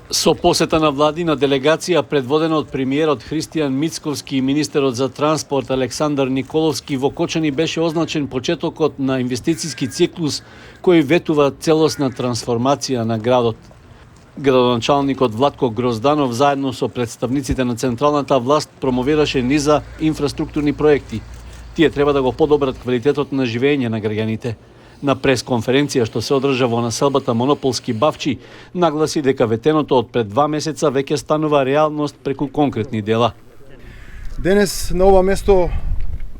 Со посета на владина делегација предводена од премиерот Христијан Мицковски и министерот за транспорт Александар Николовски во Кочани беше означен почетокот на инвестициски циклус кој ветува целосна трансформација на градот. Градоначалникот Владко Грозданов заедно со представниците на централната власт промовираше низа инфраструктурни проекти. Тие треба да го подобрат квалитетот на живење на граѓаните. На пресконференција што се одржа во населбата Монополски Бавчи, нагласи дека ветеното од пред 2 месеца веќе станува реалност преку конкретни дела. Денес на ова место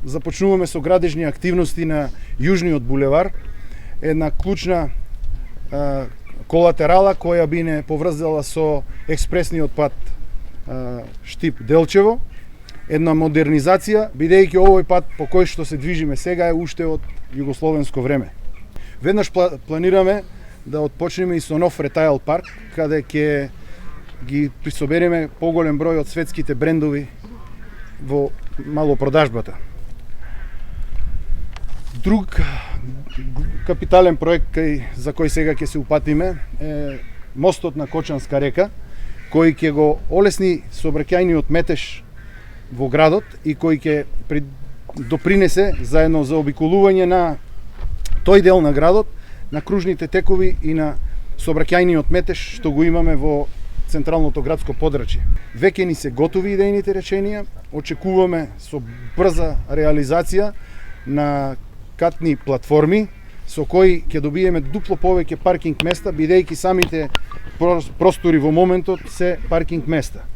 започнуваме со градежни активности на Јужниот булевар, една клучна колатерала која би не поврзала со експресниот пат Штип-Делчево, една модернизација, бидејќи овој пат по кој што се движиме сега е уште од југословенско време. Веднаш планираме да отпочнеме и со нов ретайл парк, каде ќе ги присобереме поголем број од светските брендови во малопродажбата. Друг капитален проект за кој сега ќе се упатиме е мостот на Кочанска река, кој ќе го олесни сообраќајниот метеж во градот и кој ќе допринесе заедно за обиколување на тој дел на градот, на кружните текови и на сообраќајниот метеж што го имаме во централното градско подрачје. Веќе ни се готови идејните реченија, очекуваме со брза реализација на катни платформи со кои ќе добиеме дупло повеќе паркинг места, бидејќи самите простори во моментот се паркинг места.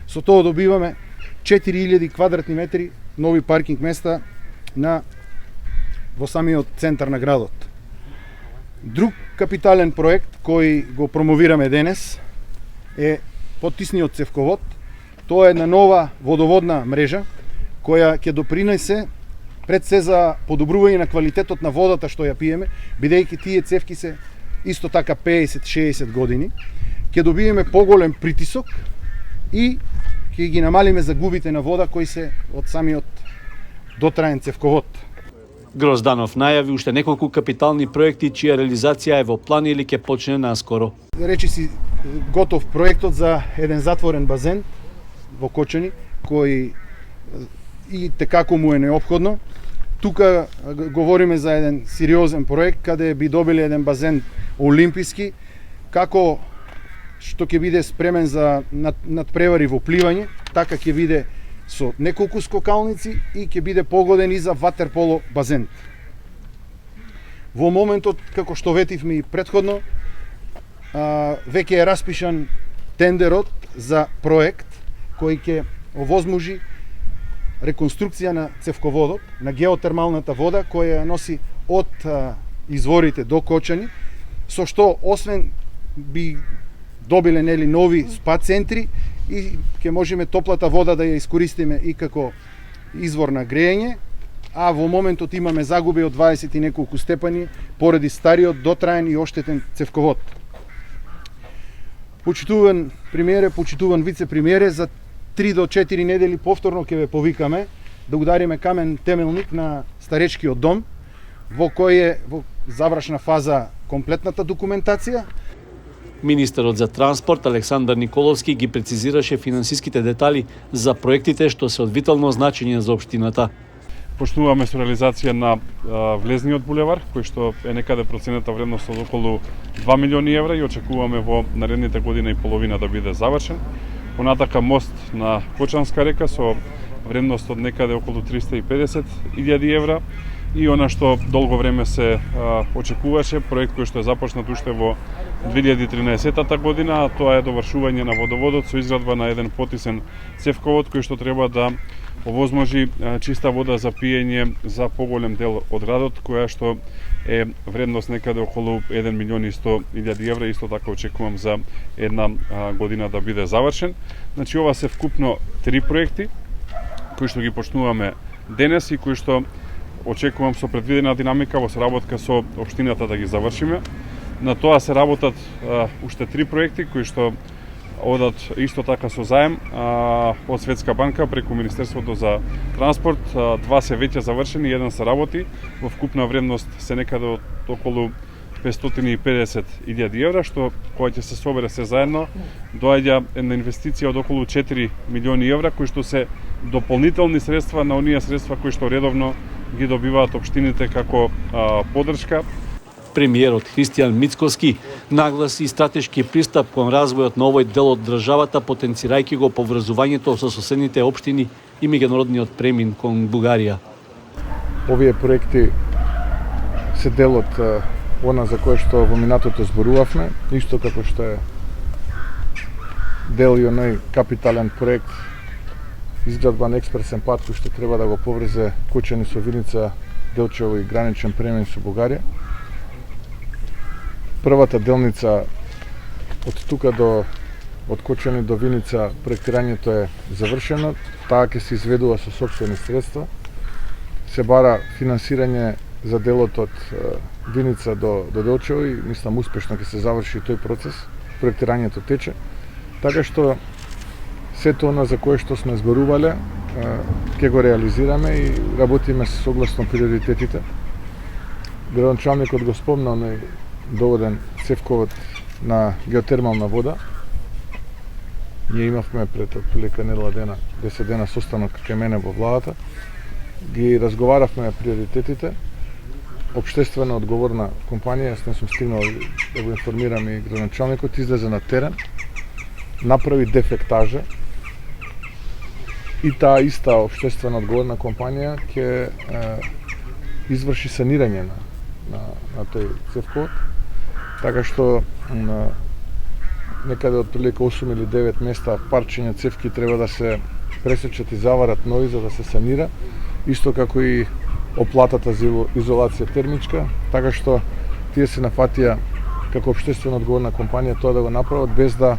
Со тоа добиваме 4000 квадратни метри нови паркинг места во самиот центар на градот. Друг капитален проект кој го промовираме денес е поттисниот цевковод. Тоа е една нова водоводна мрежа која ќе допринесе пред се за подобрување на квалитетот на водата што ја пиеме, бидејќи тие цевки се исто така 50-60 години. Ќе добиеме поголем притисок и ќе ги намалиме загубите на вода кои се од самиот дотраен цевковод. Грозданов најави уште неколку капитални проекти чија реализација е во план или ќе почне наскоро. Речи си готов проектот за еден затворен базен во Кочани, кој и текако му е неопходно. Тука говориме за еден сериозен проект каде би добили еден базен олимписки, како што ќе биде спремен за надпревари во пливање, така ќе биде со неколку скокалници и ќе биде погоден и за ватерполо базен. Во моментот, како што ветивме и претходно, веќе е распишан тендерот за проект кој ќе овозможи реконструкција на цевководот, на геотермалната вода која носи од изворите до Кочани, со што освен би добиле нови спа центри и ќе можеме топлата вода да ја искористиме и како извор на грејење, а во моментот имаме загуби од 20 и неколку степени поради стариот, дотраен и оштетен цевковод. Почитуван премиере, почитуван вице-премиере, за 3 до 4 недели повторно ќе ве повикаме да удариме камен темелник на старечкиот дом, во кој е во завршна фаза комплетната документација. Министерот за транспорт Александар Николовски ги прецизираше финансиските детали за проектите што се од витално значење за општината. Почнуваме со реализација на влезниот булевар, кој што е некаде проценета вредност од околу 2 милиони евра и очекуваме во наредните година и половина да биде завршен. Понатака мост на Кочанска река со вредност од некаде околу 350.000 евра и она што долго време се очекуваше, проект кој што е започнат уште во 2013 година, а тоа е довршување на водоводот со изградба на еден потисен цевковод кој што треба да овозможи чиста вода за пиење за поголем дел од градот, која што е вредност некаде околу 1.100.000 евра, исто така очекувам за една година да биде завршен. Значи ова се вкупно 3 проекти кои што ги почнуваме денес и кои што очекувам со предвидена динамика во соработка со општината да ги завршиме. На тоа се работат уште 3 проекти кои што одат исто така со заем од Светска банка преку Министерството за транспорт. 2 се веќе завршени, 1 се работи, во вкупна вредност се некаде од околу 550.000 евра, што кога ќе се собере се заедно, доаѓа една инвестиција од околу 4 милиони евра, кои што се дополнителни средства на оние средства кои што редовно ги добиваат општините како поддршка. Премиерот Христијан Мицковски нагласи стратешки пристап кон развојот на овој дел од државата, потенцирајќи го поврзувањето со соседните општини и меѓународниот премин кон Бугарија. Овие проекти се дел од она за кое што во минатото зборувавме, исто како што е дел и оној капитален проект изградба на експресен пат кој што треба да го поврзе Кочани со Виница, Делчево и граничен премин со Бугарија. Првата делница од тука од Кочани до Виница проектирањето е завршено, таа ќе се изведува со сопствени средства. Се бара финансирање за делот од Виница до Делчево и мислам успешно ќе се заврши тој процес. Проектирањето тече. Така што сето она за кое што сме зборувале ќе го реализираме и работиме согласно приоритетите. Градоначалникот го спомна оној доводен цевковод на геотермална вода. Ние имавме пред отприлика недела дена, 10 дена состанок кај мене во владата. Ги разговаравме приоритетите. Обштествено одговорна компанија, јас не сум стигнал да го информирам и градоначалникот, излезе на терен, направи дефектажа и таа иста обштествено одговорна компанија ќе изврши санирање на тој цевковод. Така што некаде од прилика 8 или 9 места парчиња цевки треба да се пресечат и заварат нови за да се санира, исто како и оплатата за изолација термичка, така што тие се нафатија како обштествено одговорна компанија тоа да го направат без да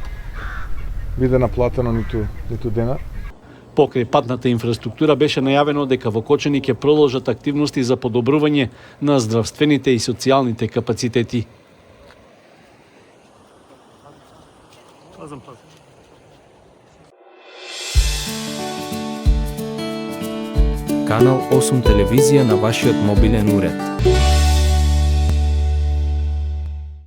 биде наплатено ниту денар. Покрај патната инфраструктура беше најавено дека во Кочани ќе продолжат активности за подобрување на здравствените и социјалните капацитети. Канал 8 телевизија на вашиот мобилен уред.